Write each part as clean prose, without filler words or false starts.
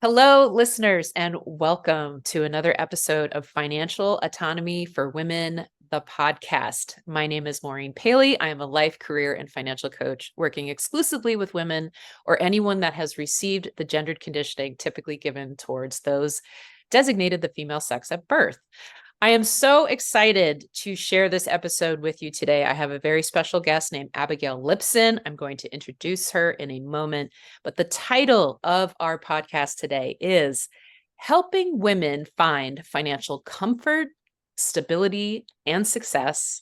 Hello, listeners, and welcome to another episode of Financial Autonomy for Women, the podcast. My name is Maureen Paley. I am a life, career, and financial coach working exclusively with women or anyone that has received the gendered conditioning typically given towards those designated the female sex at birth. I am so excited to share this episode with you today. I have a very special guest named Abigail Lipson. I'm going to introduce her in a moment, but the title of our podcast today is Helping Women Find Financial Comfort, Stability, and Success,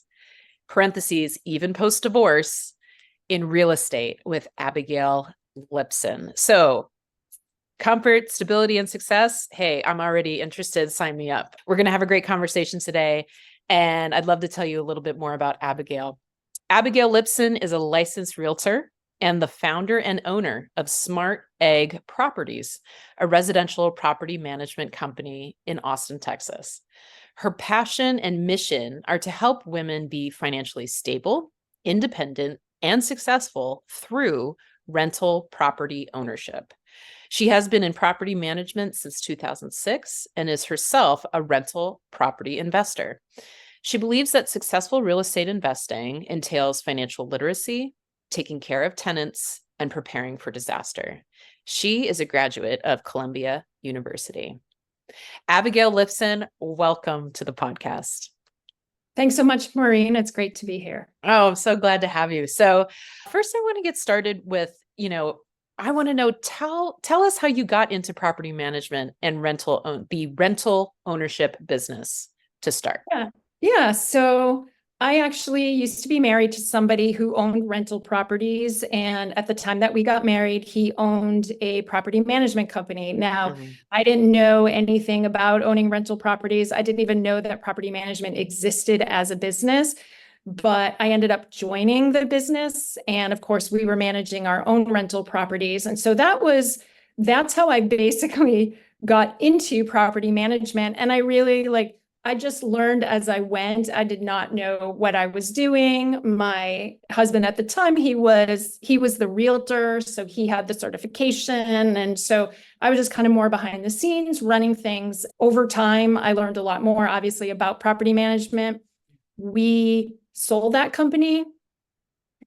parentheses, even post-divorce, in real estate with Abigail Lipson. So comfort, stability, and success. Hey, I'm already interested. Sign me up. We're going to have a great conversation today. And I'd love to tell you a little bit more about Abigail. Abigail Lipson is a licensed realtor and the founder and owner of Smart Egg Properties, a residential property management company in Austin, Texas. Her passion and mission are to help women be financially stable, independent, and successful through rental property ownership. She has been in property management since 2006 and is herself a rental property investor. She believes that successful real estate investing entails financial literacy, taking care of tenants, and preparing for disaster. She is a graduate of Columbia University. Abigail Lipson, welcome to the podcast. Thanks so much, Maureen. It's great to be here. Oh, I'm so glad to have you. So first I want to get started with, I want to know, tell us how you got into property management and the rental ownership business to start. Yeah. So I actually used to be married to somebody who owned rental properties. And at the time that we got married, he owned a property management company. Now, I didn't know anything about owning rental properties. I didn't even know that property management existed as a business. But I ended up joining the business. And of course, we were managing our own rental properties. And so that's how I basically got into property management. And I just learned as I went. I did not know what I was doing. My husband at the time, he was the realtor, so he had the certification. And so I was just kind of more behind the scenes running things. Over time, I learned a lot more, obviously, about property management. We sold that company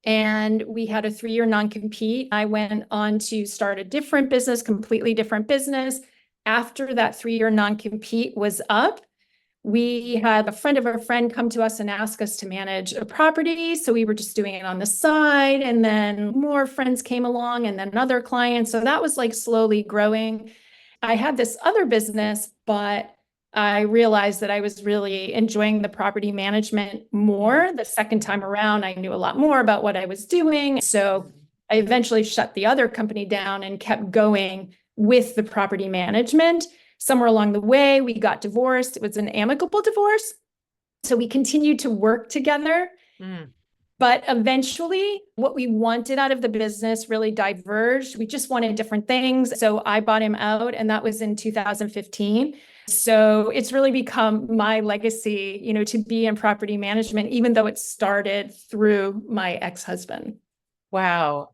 and we had a 3-year non-compete. I went on to start a different business, completely different business. After that 3-year non-compete was up, we had a friend of a friend come to us and ask us to manage a property. So we were just doing it on the side. And then more friends came along and then other clients. So that was like slowly growing. I had this other business, but I realized that I was really enjoying the property management more. The second time around, I knew a lot more about what I was doing. So I eventually shut the other company down and kept going with the property management. Somewhere along the way, we got divorced. It was an amicable divorce. So we continued to work together. But eventually, what we wanted out of the business really diverged. We just wanted different things. So I bought him out, and that was in 2015. So it's really become my legacy, to be in property management, even though it started through my ex-husband. Wow.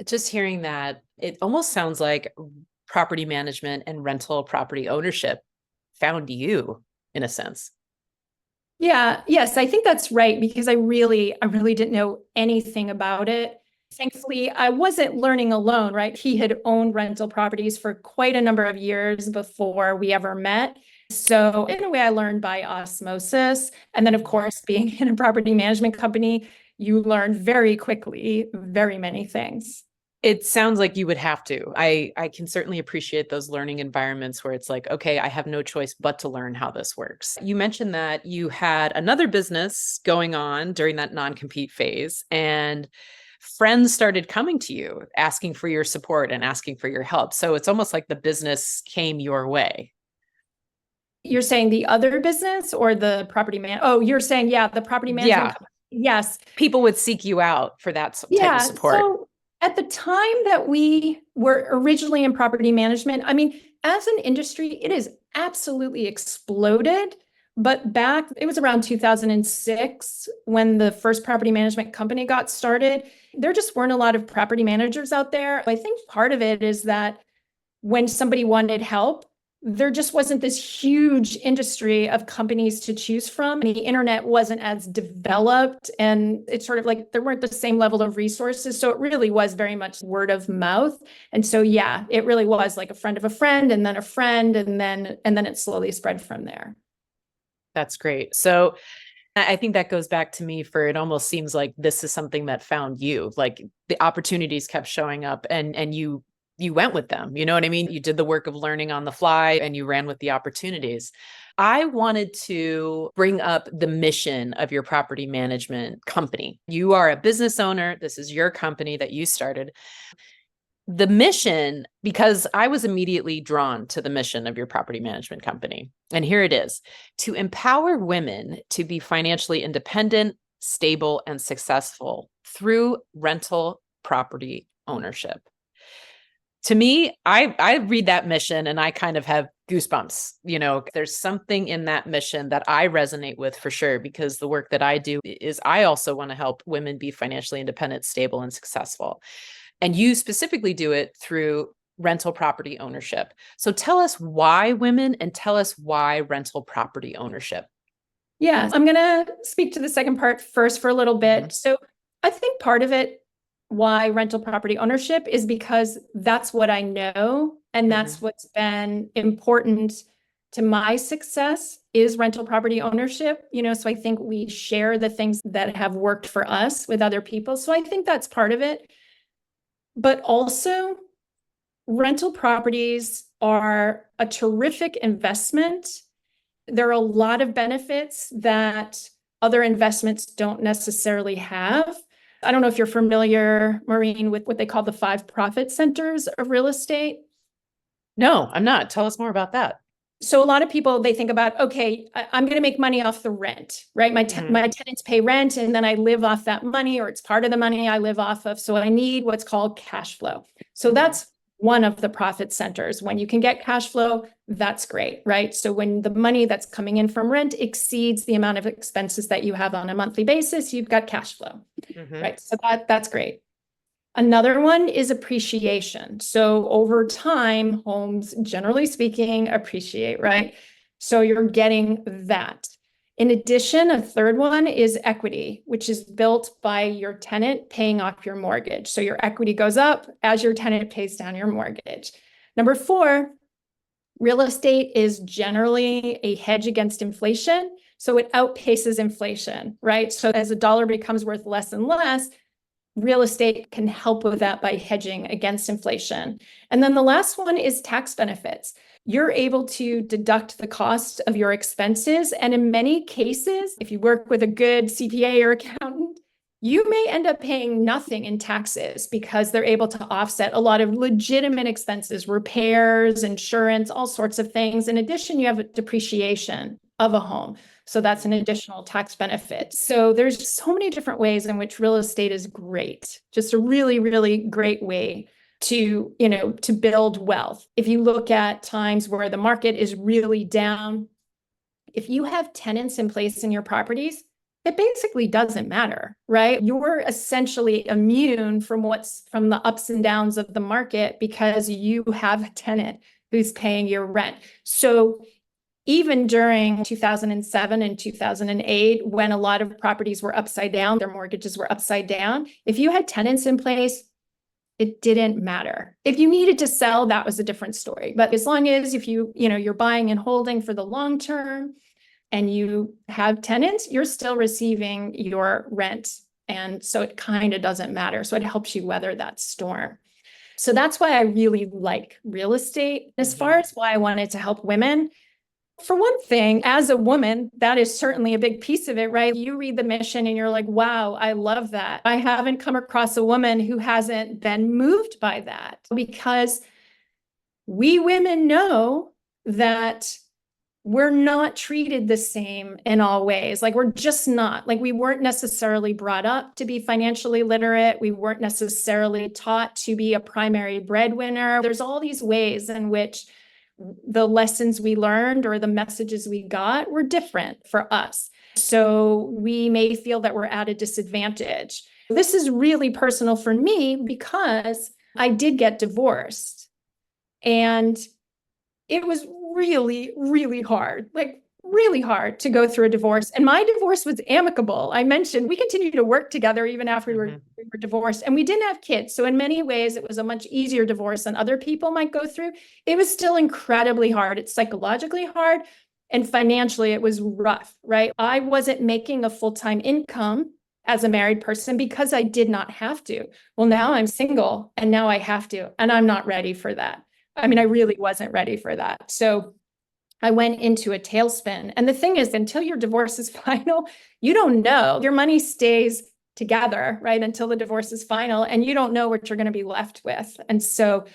Just hearing that, it almost sounds like property management and rental property ownership found you in a sense. Yeah, yes, I think that's right, because I really didn't know anything about it. Thankfully, I wasn't learning alone, right? He had owned rental properties for quite a number of years before we ever met. So in a way, I learned by osmosis. And then, of course, being in a property management company, you learn very quickly very many things. It sounds like you would have to. I can certainly appreciate those learning environments where it's like, okay, I have no choice but to learn how this works. You mentioned that you had another business going on during that non-compete phase, and friends started coming to you asking for your support and asking for your help. So it's almost like the business came your way. You're saying the other business or the property man? Oh, you're saying, yeah, the property management. Yeah. Yes. People would seek you out for that type of support. So at the time that we were originally in property management, I mean, as an industry, it has absolutely exploded. But it was around 2006 when the first property management company got started. There just weren't a lot of property managers out there. I think part of it is that when somebody wanted help, there just wasn't this huge industry of companies to choose from. The internet wasn't as developed, and it's sort of like there weren't the same level of resources. So it really was very much word of mouth. And so, yeah, it really was like a friend of a friend, and then a friend, and then it slowly spread from there. That's great. So I think that goes back to me for, it almost seems like this is something that found you, like the opportunities kept showing up and you went with them. You know what I mean? You did the work of learning on the fly and you ran with the opportunities. I wanted to bring up the mission of your property management company. You are a business owner. This is your company that you started. The mission, because I was immediately drawn to the mission of your property management company. And here it is: to empower women to be financially independent, stable, and successful through rental property ownership. To me, I read that mission and I kind of have goosebumps. You know, there's something in that mission that I resonate with for sure, because the work that I do is I also want to help women be financially independent, stable, and successful. And you specifically do it through rental property ownership. So tell us why women, and tell us why rental property ownership. Yeah, I'm going to speak to the second part first for a little bit. So I think part of it, why rental property ownership, is because that's what I know. And that's what's been important to my success, is rental property ownership. You know, so I think we share the things that have worked for us with other people. So I think that's part of it. But also, rental properties are a terrific investment. There are a lot of benefits that other investments don't necessarily have. I don't know if you're familiar, Maureen, with what they call the 5 profit centers of real estate. No, I'm not. Tell us more about that. So a lot of people, they think about, okay, I'm going to make money off the rent, right? My tenants pay rent, and then I live off that money, or it's part of the money I live off of. So I need what's called cash flow. So that's one of the profit centers. When you can get cash flow, that's great, right? So when the money that's coming in from rent exceeds the amount of expenses that you have on a monthly basis, you've got cash flow, right? So that's great. Another one is appreciation. So over time, homes, generally speaking, appreciate, right? So you're getting that. In addition, a third one is equity, which is built by your tenant paying off your mortgage. So your equity goes up as your tenant pays down your mortgage. Number 4, real estate is generally a hedge against inflation. So it outpaces inflation, right? So as a dollar becomes worth less and less, real estate can help with that by hedging against inflation. And then the last one is tax benefits. You're able to deduct the cost of your expenses. And in many cases, if you work with a good CPA or accountant, you may end up paying nothing in taxes because they're able to offset a lot of legitimate expenses, repairs, insurance, all sorts of things. In addition, you have depreciation of a home. So that's an additional tax benefit. So there's so many different ways in which real estate is great. Just a really, really great way to, to build wealth. If you look at times where the market is really down, if you have tenants in place in your properties, it basically doesn't matter, right? You're essentially immune from the ups and downs of the market because you have a tenant who's paying your rent. So even during 2007 and 2008, when a lot of properties were upside down, their mortgages were upside down, if you had tenants in place, it didn't matter. If you needed to sell, that was a different story. But as long as if you're buying and holding for the long term and you have tenants, you're still receiving your rent. And so it kind of doesn't matter. So it helps you weather that storm. So that's why I really like real estate. As far as why I wanted to help women, for one thing, as a woman, that is certainly a big piece of it, right? You read the mission and you're like, wow, I love that. I haven't come across a woman who hasn't been moved by that, because we women know that we're not treated the same in all ways. Like, we're just not. Like, we weren't necessarily brought up to be financially literate. We weren't necessarily taught to be a primary breadwinner. There's all these ways in which the lessons we learned or the messages we got were different for us. So we may feel that we're at a disadvantage. This is really personal for me because I did get divorced. And it was really, really hard, like really hard to go through a divorce. And my divorce was amicable. I mentioned we continued to work together even after we were divorced, and we didn't have kids. So in many ways, it was a much easier divorce than other people might go through. It was still incredibly hard. It's psychologically hard. And financially, it was rough, right? I wasn't making a full-time income as a married person because I did not have to. Well, now I'm single and now I have to, and I'm not ready for that. I mean, I really wasn't ready for that. So I went into a tailspin. And the thing is, until your divorce is final, you don't know. Your money stays together, right? Until the divorce is final, and you don't know what you're going to be left with. And so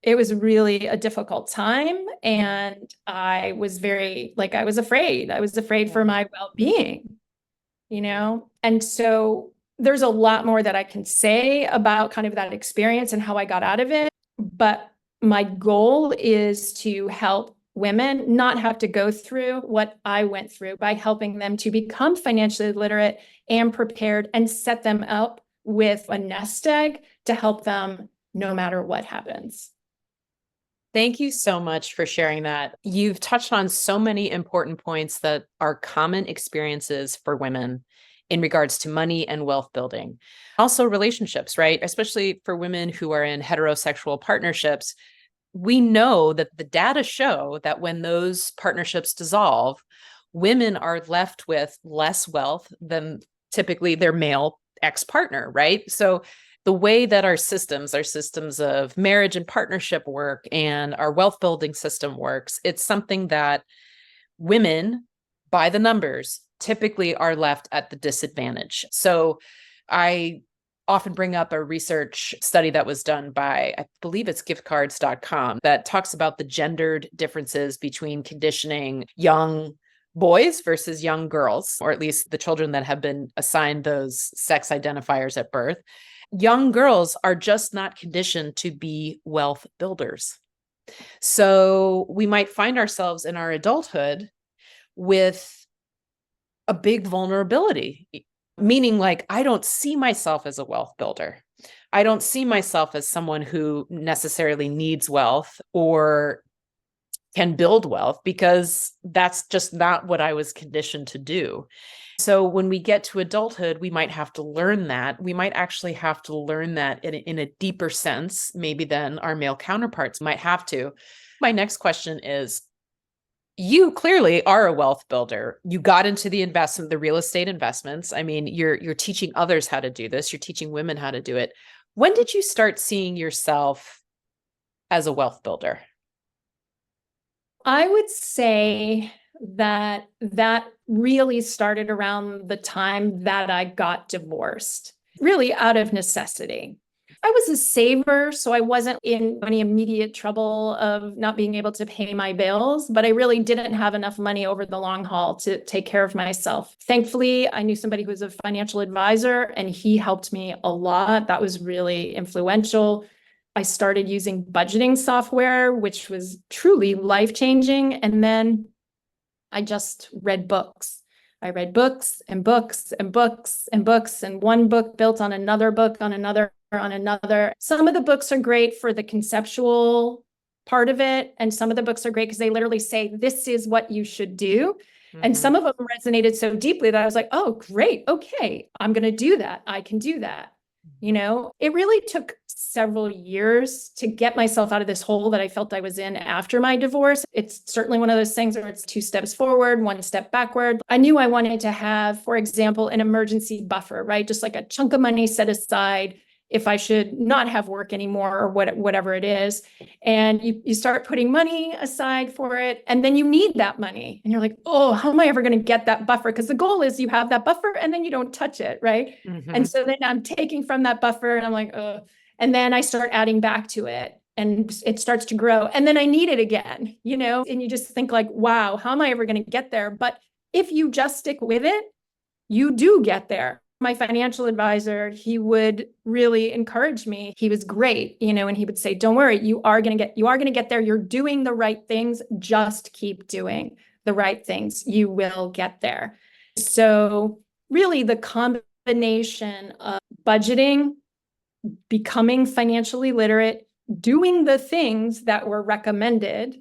it was really a difficult time. And I was I was afraid. I was afraid for my well-being, And so there's a lot more that I can say about kind of that experience and how I got out of it. But my goal is to help women not have to go through what I went through by helping them to become financially literate and prepared and set them up with a nest egg to help them no matter what happens. Thank you so much for sharing that. You've touched on so many important points that are common experiences for women in regards to money and wealth building. Also relationships, right? Especially for women who are in heterosexual partnerships. We know that the data show that when those partnerships dissolve, women are left with less wealth than typically their male ex-partner, right? So the way that our systems of marriage and partnership work and our wealth building system works, it's something that women, by the numbers, typically are left at the disadvantage. So I often bring up a research study that was done by, I believe it's giftcards.com, that talks about the gendered differences between conditioning young boys versus young girls, or at least the children that have been assigned those sex identifiers at birth. Young girls are just not conditioned to be wealth builders. So we might find ourselves in our adulthood with a big vulnerability, meaning like, I don't see myself as a wealth builder. I don't see myself as someone who necessarily needs wealth or can build wealth, because that's just not what I was conditioned to do. So when we get to adulthood, we might have to learn that. We might actually have to learn that in a deeper sense, maybe than our male counterparts might have to. My next question is, you clearly are a wealth builder. You got into the real estate investments. I mean, you're teaching others how to do this. You're teaching women how to do it. When did you start seeing yourself as a wealth builder? I would say that really started around the time that I got divorced, really out of necessity. I was a saver, so I wasn't in any immediate trouble of not being able to pay my bills, but I really didn't have enough money over the long haul to take care of myself. Thankfully, I knew somebody who was a financial advisor, and he helped me a lot. That was really influential. I started using budgeting software, which was truly life-changing. And then I just read books. I read books and books and books and books, and one book built on another book, on another, on another. Some of the books are great for the conceptual part of it, and some of the books are great because they literally say, this is what you should do. And some of them resonated so deeply that I was like, oh, great. Okay, I'm going to do that. I can do that. It really took several years to get myself out of this hole that I felt I was in after my divorce. It's certainly one of those things where it's 2 steps forward, 1 step backward. I knew I wanted to have, for example, an emergency buffer, right? Just like a chunk of money set aside if I should not have work anymore or whatever it is. And you start putting money aside for it, and then you need that money. And you're like, oh, how am I ever going to get that buffer? Because the goal is you have that buffer and then you don't touch it, right? And so then I'm taking from that buffer and I'm like, oh, and then I start adding back to it and it starts to grow. And then I need it again, and you just think like, wow, how am I ever going to get there? But if you just stick with it, you do get there. My financial advisor, he would really encourage me. He was great, and he would say, don't worry, you are going to get there. You're doing the right things. Just keep doing the right things. You will get there. So really the combination of budgeting, becoming financially literate, doing the things that were recommended.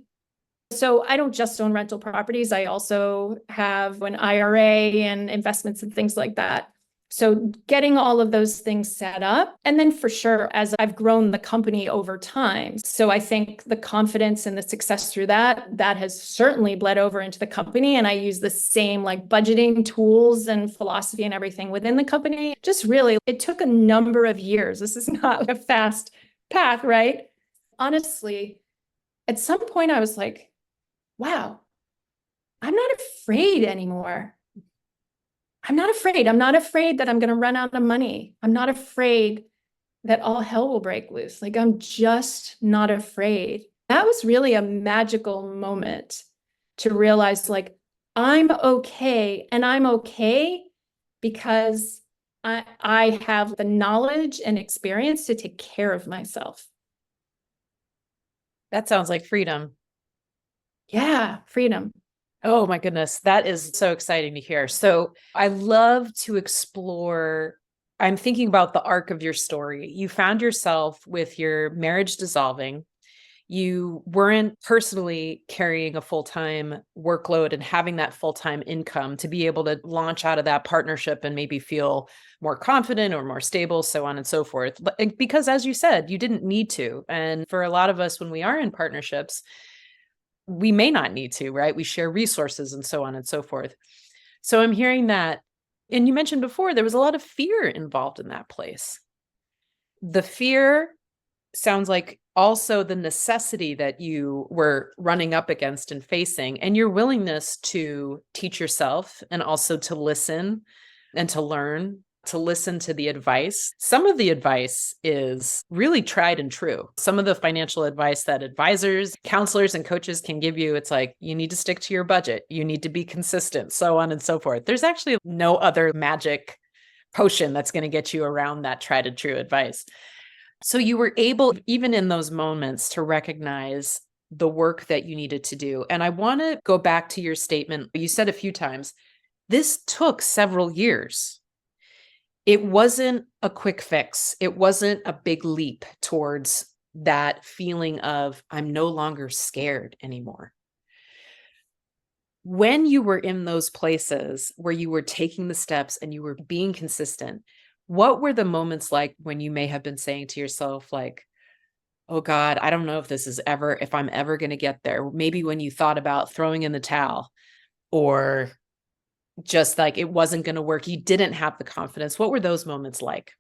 So I don't just own rental properties. I also have an IRA and investments and things like that. So getting all of those things set up. And then for sure, as I've grown the company over time. So I think the confidence and the success through that has certainly bled over into the company. And I use the same like budgeting tools and philosophy and everything within the company. Just really, it took a number of years. This is not a fast path, right? Honestly, at some point I was like, wow, I'm not afraid anymore. I'm not afraid. I'm not afraid that I'm going to run out of money. I'm not afraid that all hell will break loose. Like, I'm just not afraid. That was really a magical moment to realize, like, I'm okay. And I'm okay because I have the knowledge and experience to take care of myself. That sounds like freedom. Yeah, freedom. Oh my goodness. That is so exciting to hear. So I love to explore. I'm thinking about the arc of your story. You found yourself with your marriage dissolving. You weren't personally carrying a full-time workload and having that full-time income to be able to launch out of that partnership and maybe feel more confident or more stable, so on and so forth. But because as you said, you didn't need to. And for a lot of us, when we are in partnerships, we may not need to, right? We share resources and so on and so forth. So I'm hearing that, and you mentioned before, there was a lot of fear involved in that place. The fear sounds like also the necessity that you were running up against and facing, and your willingness to teach yourself and also to listen and to learn, to listen to the advice. Some of the advice is really tried and true. Some of the financial advice that advisors, counselors, and coaches can give you, it's like, you need to stick to your budget. You need to be consistent, so on and so forth. There's actually no other magic potion that's going to get you around that tried and true advice. So you were able, even in those moments, to recognize the work that you needed to do. And I want to go back to your statement. You said a few times, this took several years. It wasn't a quick fix. It wasn't a big leap towards that feeling of, I'm no longer scared anymore. When you were in those places where you were taking the steps and you were being consistent, what were the moments like when you may have been saying to yourself, like, oh God, I don't know if I'm ever going to get there? Maybe when you thought about throwing in the towel, or just like it wasn't going to work, you didn't have the confidence. What were those moments like?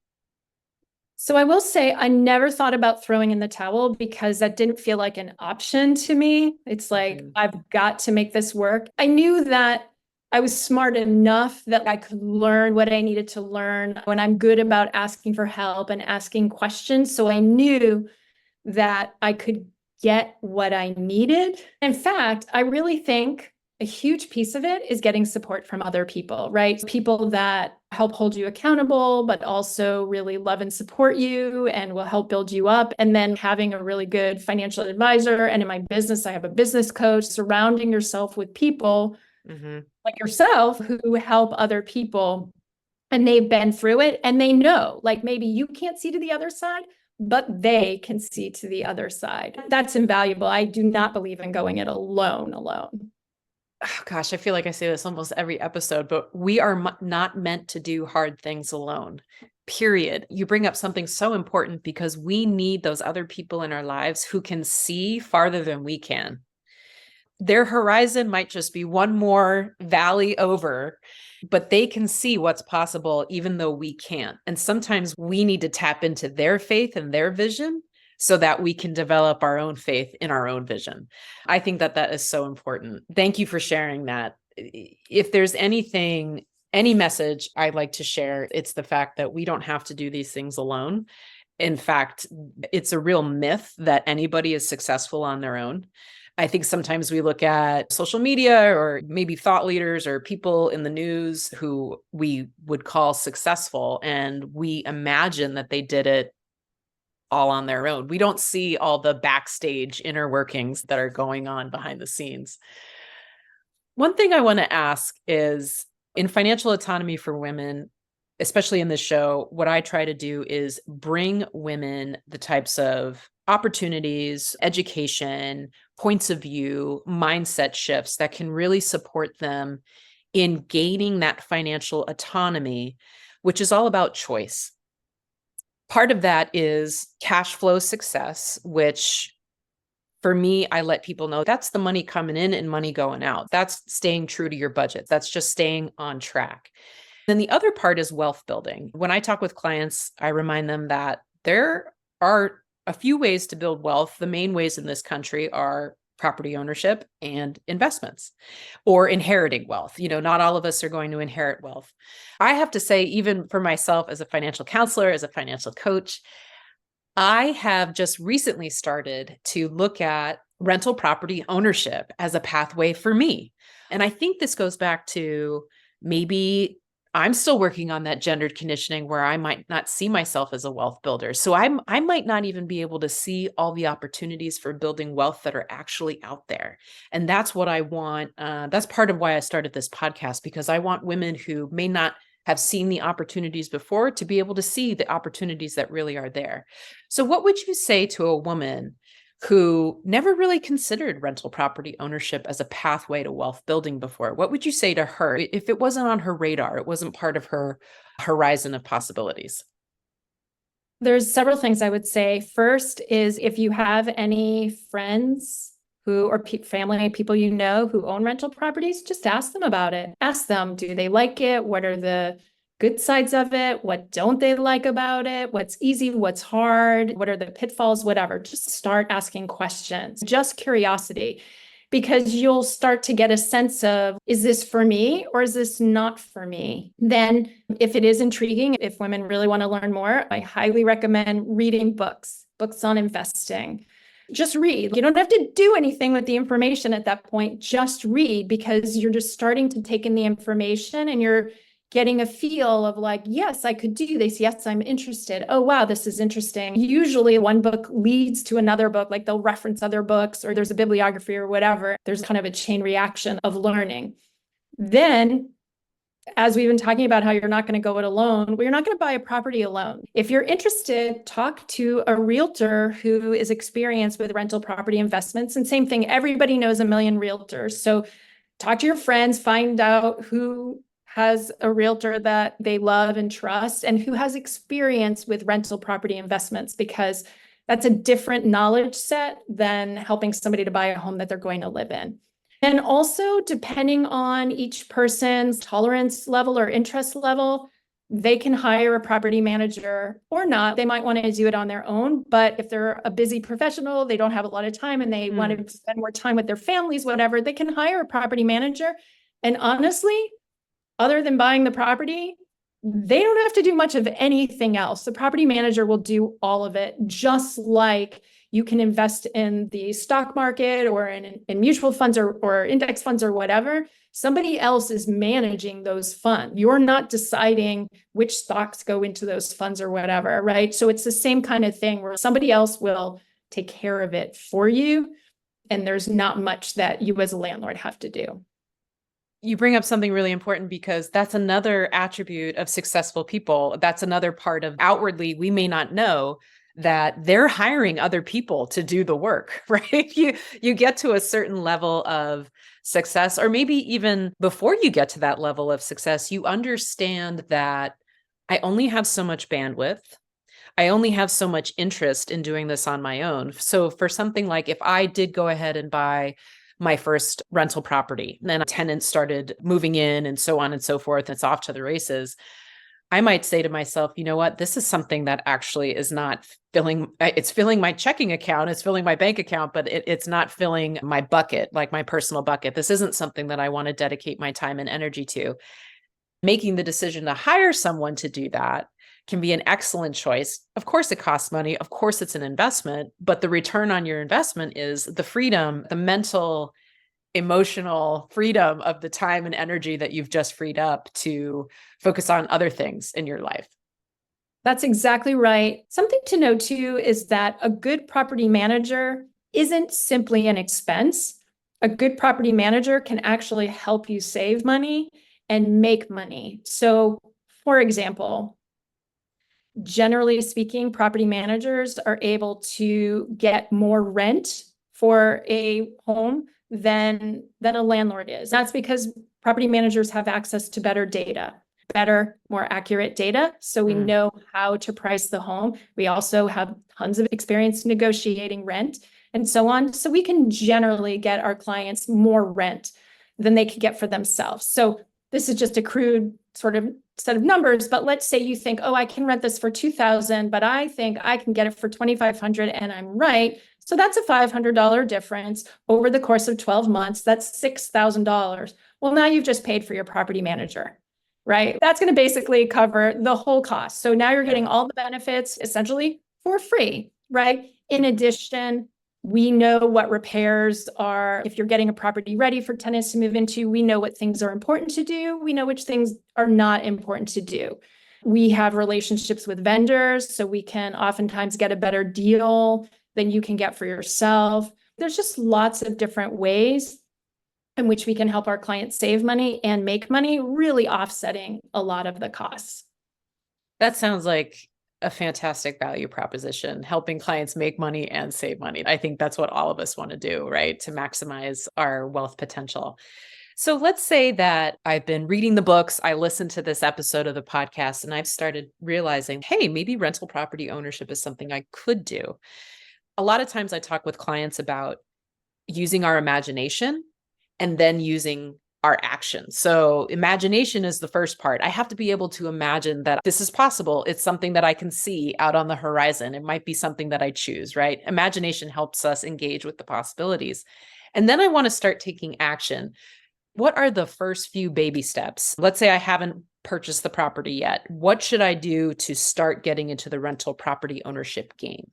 So I will say I never thought about throwing in the towel because that didn't feel like an option to me. It's like, I've got to make this work. I knew that I was smart enough that I could learn what I needed to learn when I'm good about asking for help and asking questions. So I knew that I could get what I needed. In fact, I really think a huge piece of it is getting support from other people, right? People that help hold you accountable, but also really love and support you and will help build you up. And then having a really good financial advisor. And in my business, I have a business coach. Surrounding yourself with people like yourself who help other people, and they've been through it and they know, like, maybe you can't see to the other side, but they can see to the other side. That's invaluable. I do not believe in going it alone. Oh, gosh, I feel like I say this almost every episode, but we are not meant to do hard things alone, period. You bring up something so important because we need those other people in our lives who can see farther than we can. Their horizon might just be one more valley over, but they can see what's possible even though we can't. And sometimes we need to tap into their faith and their vision so that we can develop our own faith in our own vision. I think that that is so important. Thank you for sharing that. If there's any message I'd like to share, it's the fact that we don't have to do these things alone. In fact, it's a real myth that anybody is successful on their own. I think sometimes we look at social media or maybe thought leaders or people in the news who we would call successful, and we imagine that they did it all on their own. We don't see all the backstage inner workings that are going on behind the scenes. One thing I want to ask is, in financial autonomy for women, especially in this show, what I try to do is bring women the types of opportunities, education, points of view, mindset shifts that can really support them in gaining that financial autonomy, which is all about choice. Part of that is cash flow success, which for me, I let people know that's the money coming in and money going out. That's staying true to your budget. That's just staying on track. Then the other part is wealth building. When I talk with clients, I remind them that there are a few ways to build wealth. The main ways in this country are property ownership and investments or inheriting wealth. Not all of us are going to inherit wealth. I have to say, even for myself as a financial counselor, as a financial coach, I have just recently started to look at rental property ownership as a pathway for me. And I think this goes back to maybe I'm still working on that gendered conditioning where I might not see myself as a wealth builder. So I might not even be able to see all the opportunities for building wealth that are actually out there. And that's what I want. That's part of why I started this podcast, because I want women who may not have seen the opportunities before to be able to see the opportunities that really are there. So what would you say to a woman who never really considered rental property ownership as a pathway to wealth building before? What would you say to her if it wasn't on her radar, it wasn't part of her horizon of possibilities? There's several things I would say. First is if you have any friends who or family, people you know who own rental properties, just ask them about it. Ask them, do they like it? What are the good sides of it? What don't they like about it? What's easy? What's hard? What are the pitfalls? Whatever. Just start asking questions, just curiosity, because you'll start to get a sense of, is this for me or is this not for me? Then if it is intriguing, if women really want to learn more, I highly recommend reading books on investing. Just read. You don't have to do anything with the information at that point. Just read, because you're just starting to take in the information and you're getting a feel of like, yes, I could do this. Yes, I'm interested. Oh, wow, this is interesting. Usually one book leads to another book, like they'll reference other books or there's a bibliography or whatever. There's kind of a chain reaction of learning. Then, as we've been talking about how you're not going to go it alone, well, you're not going to buy a property alone. If you're interested, talk to a realtor who is experienced with rental property investments. And same thing, everybody knows a million realtors. So talk to your friends, find out who has a realtor that they love and trust and who has experience with rental property investments, because that's a different knowledge set than helping somebody to buy a home that they're going to live in. And also, depending on each person's tolerance level or interest level, they can hire a property manager or not. They might want to do it on their own, but if they're a busy professional, they don't have a lot of time and they want to spend more time with their families, whatever, they can hire a property manager. And honestly, other than buying the property, they don't have to do much of anything else. The property manager will do all of it, just like you can invest in the stock market or in mutual funds or index funds or whatever. Somebody else is managing those funds. You're not deciding which stocks go into those funds or whatever, right? So it's the same kind of thing where somebody else will take care of it for you. And there's not much that you as a landlord have to do. You bring up something really important, because that's another attribute of successful people. That's another part of outwardly, we may not know that they're hiring other people to do the work, right? You get to a certain level of success, or maybe even before you get to that level of success, you understand that I only have so much bandwidth. I only have so much interest in doing this on my own. So for something like, if I did go ahead and buy my first rental property, and then tenants started moving in and so on and so forth, it's off to the races, I might say to myself, you know what, this is something that actually is not it's filling my checking account, it's filling my bank account, but it's not filling my bucket, like my personal bucket. This isn't something that I want to dedicate my time and energy to. Making the decision to hire someone to do that can be an excellent choice. Of course, it costs money. Of course, it's an investment, but the return on your investment is the freedom, the mental, emotional freedom of the time and energy that you've just freed up to focus on other things in your life. That's exactly right. Something to know too is that a good property manager isn't simply an expense. A good property manager can actually help you save money and make money. So, for example, Generally speaking, property managers are able to get more rent for a home than a landlord is. That's because property managers have access to better data, better, more accurate data. So we know how to price the home. We also have tons of experience negotiating rent and so on. So we can generally get our clients more rent than they could get for themselves. So this is just a crude sort of set of numbers, but let's say you think, oh, I can rent this for $2,000, but I think I can get it for $2,500 and I'm right. So that's a $500 difference over the course of 12 months. That's $6,000. Well, now you've just paid for your property manager, right? That's going to basically cover the whole cost. So now you're getting all the benefits essentially for free, right? In addition, we know what repairs are. If you're getting a property ready for tenants to move into, we know what things are important to do. We know which things are not important to do. We have relationships with vendors, so we can oftentimes get a better deal than you can get for yourself. There's just lots of different ways in which we can help our clients save money and make money, really offsetting a lot of the costs. That sounds like a fantastic value proposition, helping clients make money and save money. I think that's what all of us want to do, right? To maximize our wealth potential. So let's say that I've been reading the books, I listened to this episode of the podcast, and I've started realizing, hey, maybe rental property ownership is something I could do. A lot of times I talk with clients about using our imagination and then using our action. So imagination is the first part. I have to be able to imagine that this is possible. It's something that I can see out on the horizon. It might be something that I choose, right? Imagination helps us engage with the possibilities. And then I want to start taking action. What are the first few baby steps? Let's say I haven't purchased the property yet. What should I do to start getting into the rental property ownership game?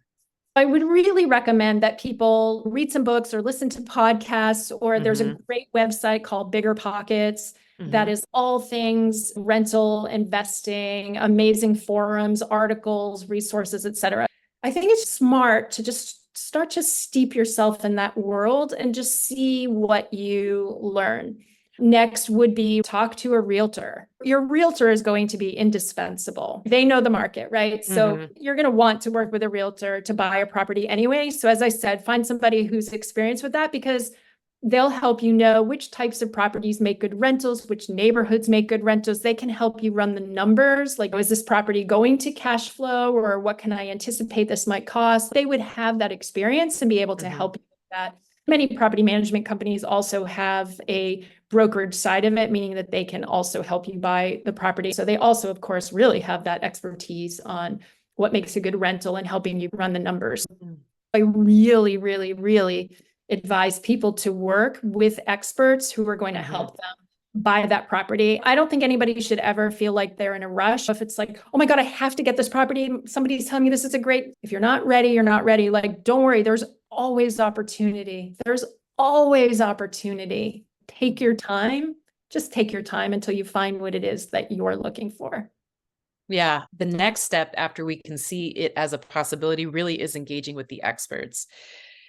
I would really recommend that people read some books or listen to podcasts, or there's a great website called Bigger Pockets that is all things rental, investing, amazing forums, articles, resources, etc. I think it's smart to just start to steep yourself in that world and just see what you learn. Next would be talk to a realtor. Your realtor is going to be indispensable. They know the market, right? So you're going to want to work with a realtor to buy a property anyway. So as I said, find somebody who's experienced with that, because they'll help you know which types of properties make good rentals, which neighborhoods make good rentals. They can help you run the numbers. Like, is this property going to cash flow, or what can I anticipate this might cost? They would have that experience and be able to help you with that. Many property management companies also have a brokerage side of it, meaning that they can also help you buy the property. So they also, of course, really have that expertise on what makes a good rental and helping you run the numbers. I really, really, really advise people to work with experts who are going to help them buy that property. I don't think anybody should ever feel like they're in a rush. If it's like, oh my God, I have to get this property. Somebody's telling me this is a great, if you're not ready, you're not ready. Like, don't worry. There's always opportunity. There's always opportunity. Take your time. Just take your time until you find what it is that you're looking for. Yeah. The next step after we can see it as a possibility really is engaging with the experts.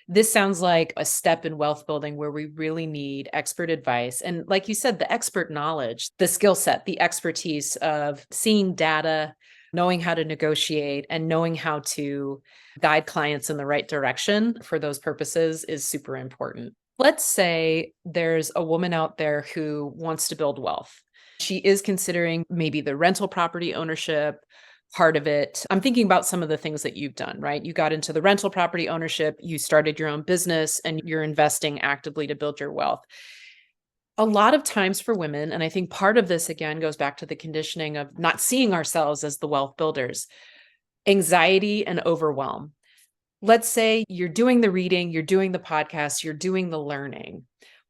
This sounds like a step in wealth building where we really need expert advice. And like you said, the expert knowledge, the skill set, the expertise of seeing data, knowing how to negotiate, and knowing how to guide clients in the right direction for those purposes is super important. Let's say there's a woman out there who wants to build wealth. She is considering maybe the rental property ownership part of it. I'm thinking about some of the things that you've done, right? You got into the rental property ownership, you started your own business, and you're investing actively to build your wealth. A lot of times for women, and I think part of this again goes back to the conditioning of not seeing ourselves as the wealth builders, anxiety and overwhelm. Let's say you're doing the reading, you're doing the podcast, you're doing the learning.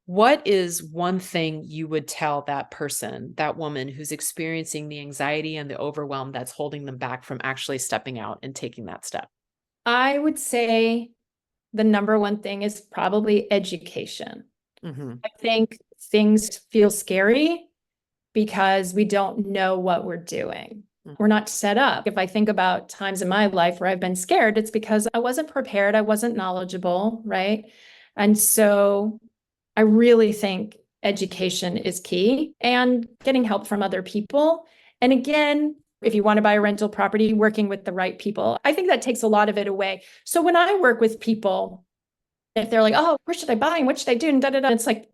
What is one thing you would tell that person, that woman who's experiencing the anxiety and the overwhelm that's holding them back from actually stepping out and taking that step? I would say the number one thing is probably education. I think things feel scary because we don't know what we're doing. We're not set up. If I think about times in my life where I've been scared, it's because I wasn't prepared. I wasn't knowledgeable, right? And so I really think education is key, and getting help from other people. And again, if you want to buy a rental property, working with the right people. I think that takes a lot of it away. So when I work with people, if they're like, oh, where should I buy and what should I do? And it's like,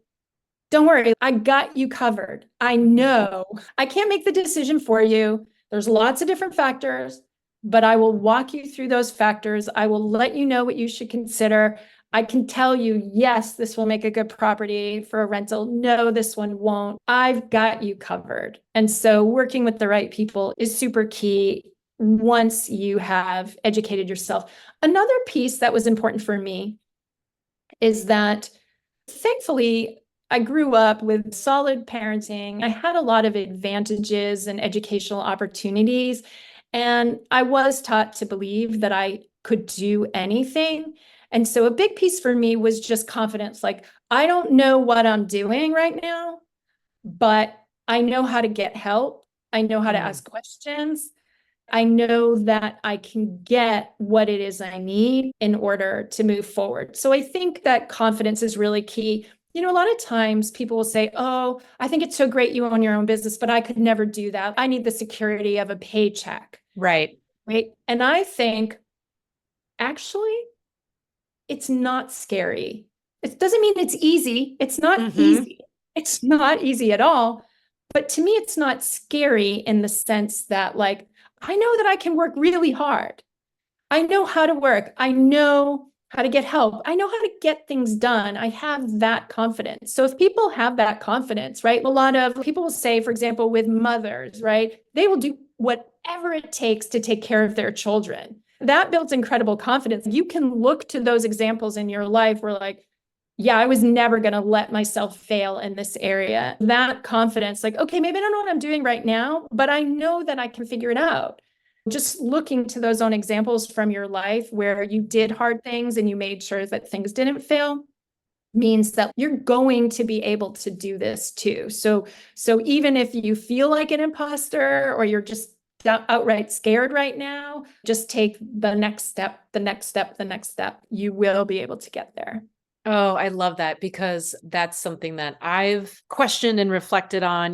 don't worry, I got you covered. I know I can't make the decision for you. There's lots of different factors, but I will walk you through those factors. I will let you know what you should consider. I can tell you, yes, this will make a good property for a rental. No, this one won't. I've got you covered. And so working with the right people is super key once you have educated yourself. Another piece that was important for me is that thankfully, I grew up with solid parenting. I had a lot of advantages and educational opportunities. And I was taught to believe that I could do anything. And so a big piece for me was just confidence. Like, I don't know what I'm doing right now, but I know how to get help. I know how to ask questions. I know that I can get what it is I need in order to move forward. So I think that confidence is really key. You know, a lot of times people will say, oh, I think it's so great you own your own business, but I could never do that. I need the security of a paycheck. Right. Right. And I think actually, it's not scary. It doesn't mean it's easy. It's not easy. It's not easy at all. But to me, it's not scary in the sense that, like, I know that I can work really hard. I know how to work. I know how to get help. I know how to get things done. I have that confidence. So if people have that confidence, right? A lot of people will say, for example, with mothers, right? They will do whatever it takes to take care of their children. That builds incredible confidence. You can look to those examples in your life where, like, yeah, I was never going to let myself fail in this area. That confidence, like, okay, maybe I don't know what I'm doing right now, but I know that I can figure it out. Just looking to those own examples from your life where you did hard things and you made sure that things didn't fail means that you're going to be able to do this too. So even if you feel like an imposter or you're just outright scared right now, just take the next step, the next step, the next step. You will be able to get there. Oh, I love that because that's something that I've questioned and reflected on,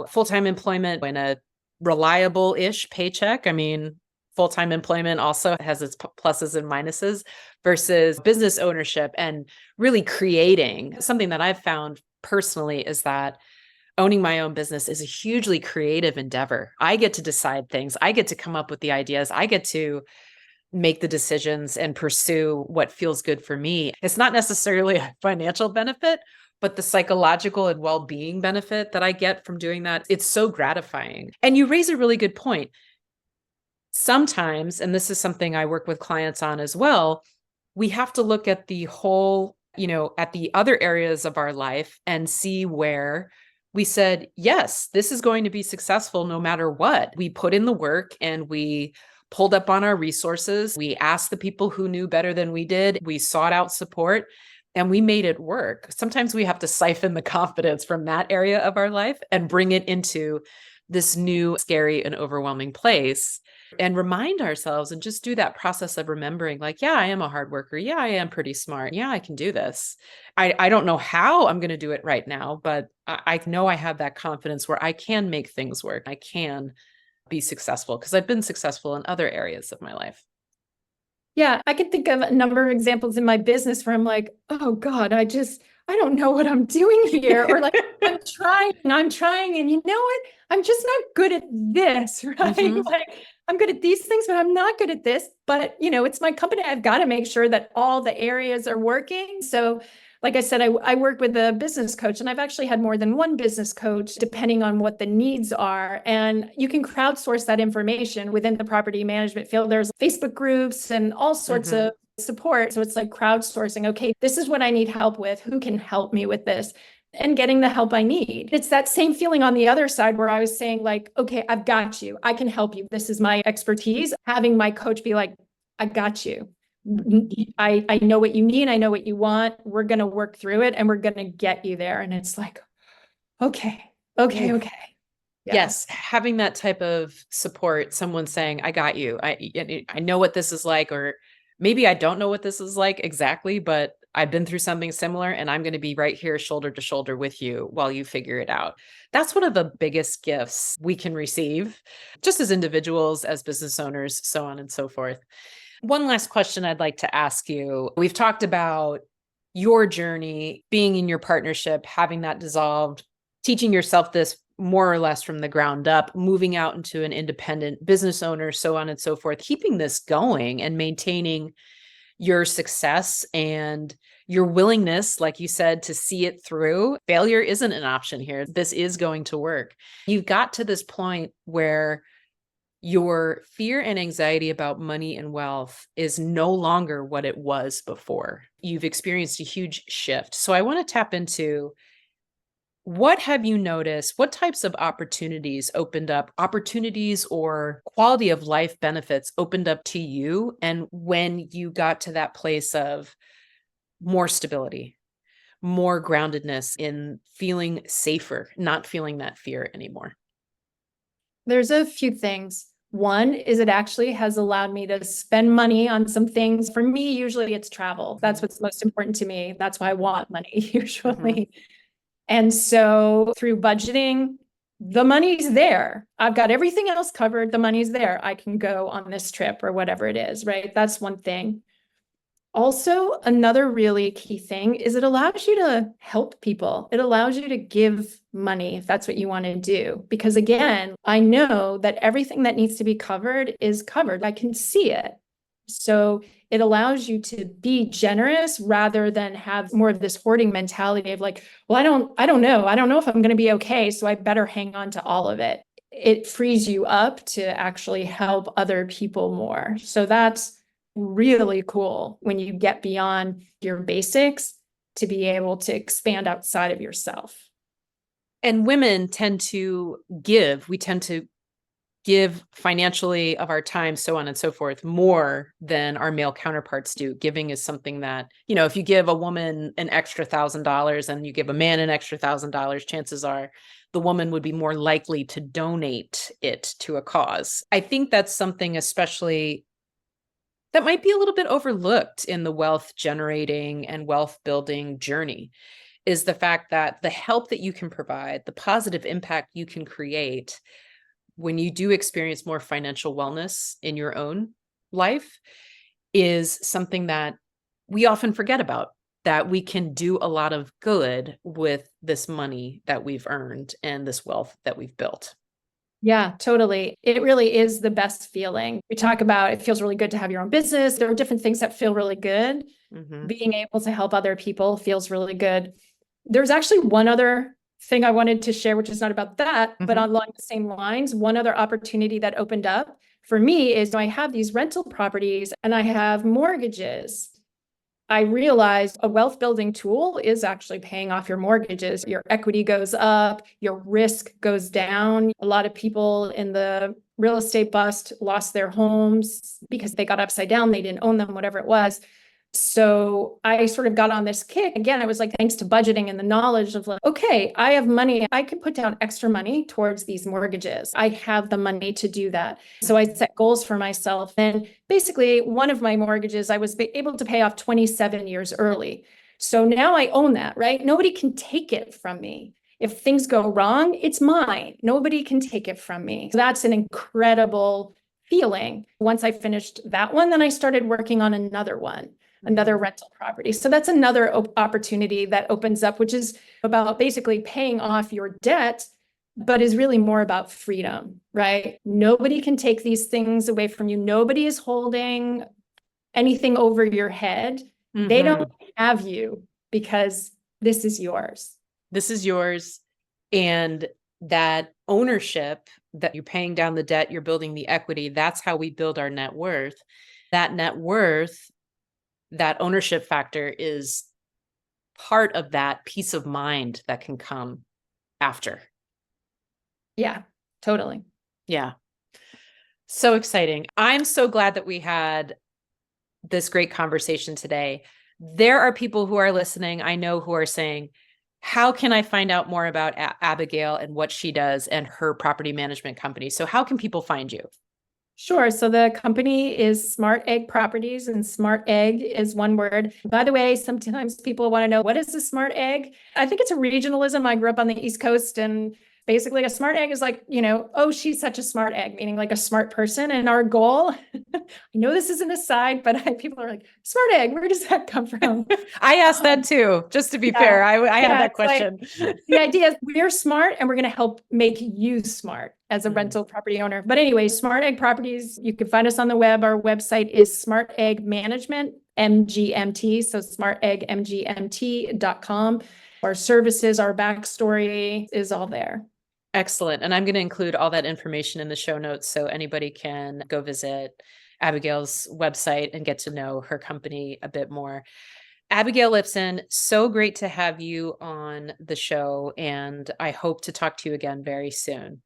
full-time employment and a reliable-ish paycheck. I mean, full-time employment also has its pluses and minuses versus business ownership and really creating. Something that I've found personally is that owning my own business is a hugely creative endeavor. I get to decide things. I get to come up with the ideas. I get to make the decisions and pursue what feels good for me. It's not necessarily a financial benefit, but the psychological and well-being benefit that I get from doing that, it's so gratifying. And you raise a really good point. Sometimes, and this is something I work with clients on as well, we have to look at the whole, at the other areas of our life and see where we said, yes, this is going to be successful no matter what. We put in the work and we pulled up on our resources. We asked the people who knew better than we did. We sought out support and we made it work. Sometimes we have to siphon the confidence from that area of our life and bring it into this new, scary and overwhelming place and remind ourselves and just do that process of remembering, like, yeah, I am a hard worker. Yeah, I am pretty smart. Yeah, I can do this. I don't know how I'm going to do it right now, but I know I have that confidence where I can make things work. I can be successful because I've been successful in other areas of my life. Yeah, I can think of a number of examples in my business where I'm like, oh God, I don't know what I'm doing here. Or like, I'm trying. And you know what? I'm just not good at this, right? Like, I'm good at these things, but I'm not good at this. But, it's my company. I've got to make sure that all the areas are working. So like I said, I work with a business coach, and I've actually had more than one business coach, depending on what the needs are. And you can crowdsource that information within the property management field. There's Facebook groups and all sorts of support. So it's like crowdsourcing. Okay, this is what I need help with. Who can help me with this? And getting the help I need. It's that same feeling on the other side where I was saying, like, okay, I've got you. I can help you. This is my expertise. Having my coach be like, I got you. I know what you need. I know what you want. We're going to work through it and we're going to get you there. And it's like, okay. Yeah. Yes. Having that type of support, someone saying, I got you. I know what this is like, or maybe I don't know what this is like exactly, but I've been through something similar and I'm going to be right here shoulder to shoulder with you while you figure it out. That's one of the biggest gifts we can receive, just as individuals, as business owners, so on and so forth. One last question I'd like to ask you. We've talked about your journey, being in your partnership, having that dissolved, teaching yourself this more or less from the ground up, moving out into an independent business owner, so on and so forth, keeping this going and maintaining your success and your willingness, like you said, to see it through. Failure isn't an option here. This is going to work. You've got to this point where your fear and anxiety about money and wealth is no longer what it was before. You've experienced a huge shift. So I want to tap into, what have you noticed? What types of opportunities opened up, opportunities or quality of life benefits opened up to you? And when you got to that place of more stability, more groundedness in feeling safer, not feeling that fear anymore? There's a few things. One is it actually has allowed me to spend money on some things. For me, usually it's travel. That's what's most important to me. That's why I want money usually. And so through budgeting, the money's there. I've got everything else covered. The money's there. I can go on this trip or whatever it is, right? That's one thing. Also, another really key thing is it allows you to help people. It allows you to give money if that's what you want to do. Because again, I know that everything that needs to be covered is covered. I can see it. So it allows you to be generous rather than have more of this hoarding mentality of like, well, I don't know. I don't know if I'm going to be okay, so I better hang on to all of it. It frees you up to actually help other people more. So that's really cool when you get beyond your basics to be able to expand outside of yourself. And women tend to give, we tend to give financially of our time, so on and so forth, more than our male counterparts do. Giving is something that, you know, if you give a woman an extra $1,000 and you give a man an extra $1,000, chances are the woman would be more likely to donate it to a cause. I think that's something especially that might be a little bit overlooked in the wealth generating and wealth building journey, is the fact that the help that you can provide, the positive impact you can create when you do experience more financial wellness in your own life, is something that we often forget about, that we can do a lot of good with this money that we've earned and this wealth that we've built. Yeah, totally. It really is the best feeling. We talk about it feels really good to have your own business. There are different things that feel really good. Being able to help other people feels really good. There's actually one other thing I wanted to share, which is not about that, but along the same lines. One other opportunity that opened up for me is I have these rental properties and I have mortgages. I realized a wealth building tool is actually paying off your mortgages. Your equity goes up, your risk goes down. A lot of people in the real estate bust lost their homes because they got upside down. They didn't own them, whatever it was. So I sort of got on this kick. Again, it was like, thanks to budgeting and the knowledge of like, okay, I have money. I can put down extra money towards these mortgages. I have the money to do that. So I set goals for myself. And basically one of my mortgages, I was able to pay off 27 years early. So now I own that, right? Nobody can take it from me. If things go wrong, it's mine. Nobody can take it from me. So that's an incredible feeling. Once I finished that one, then I started working on another one, another rental property. So that's another opportunity that opens up, which is about basically paying off your debt, but is really more about freedom, right? Nobody can take these things away from you. Nobody is holding anything over your head. They don't have you because this is yours. This is yours. And that ownership, that you're paying down the debt, you're building the equity, that's how we build our net worth. That net worth, that ownership factor is part of that peace of mind that can come after. Yeah, totally. Yeah. So exciting. I'm so glad that we had this great conversation today. There are people who are listening, I know, who are saying, how can I find out more about Abigail and what she does and her property management company? So how can people find you? Sure. So the company is Smart Egg Properties, and Smart Egg is one word. By the way, sometimes people want to know, what is a smart egg? I think it's a regionalism. I grew up on the East Coast, and basically a smart egg is like, oh, she's such a smart egg, meaning like a smart person. And our goal, I know this is an aside, but people are like, smart egg, where does that come from? I asked that too, just to be fair. I had that it's like, question. the idea is we're smart and we're going to help make you smart as a rental property owner. But anyway, Smart Egg Properties, you can find us on the web. Our website is Smart Egg Management, MGMT. So smarteggmgmt.com. Our services, our backstory is all there. Excellent. And I'm going to include all that information in the show notes so anybody can go visit Abigail's website and get to know her company a bit more. Abigail Lipson, so great to have you on the show, and I hope to talk to you again very soon.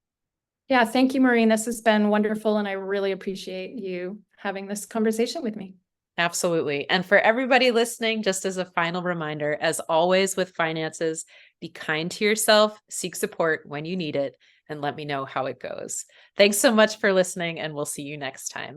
Yeah, thank you, Maureen. This has been wonderful, and I really appreciate you having this conversation with me. Absolutely. And for everybody listening, just as a final reminder, as always with finances, be kind to yourself, seek support when you need it, and let me know how it goes. Thanks so much for listening, and we'll see you next time.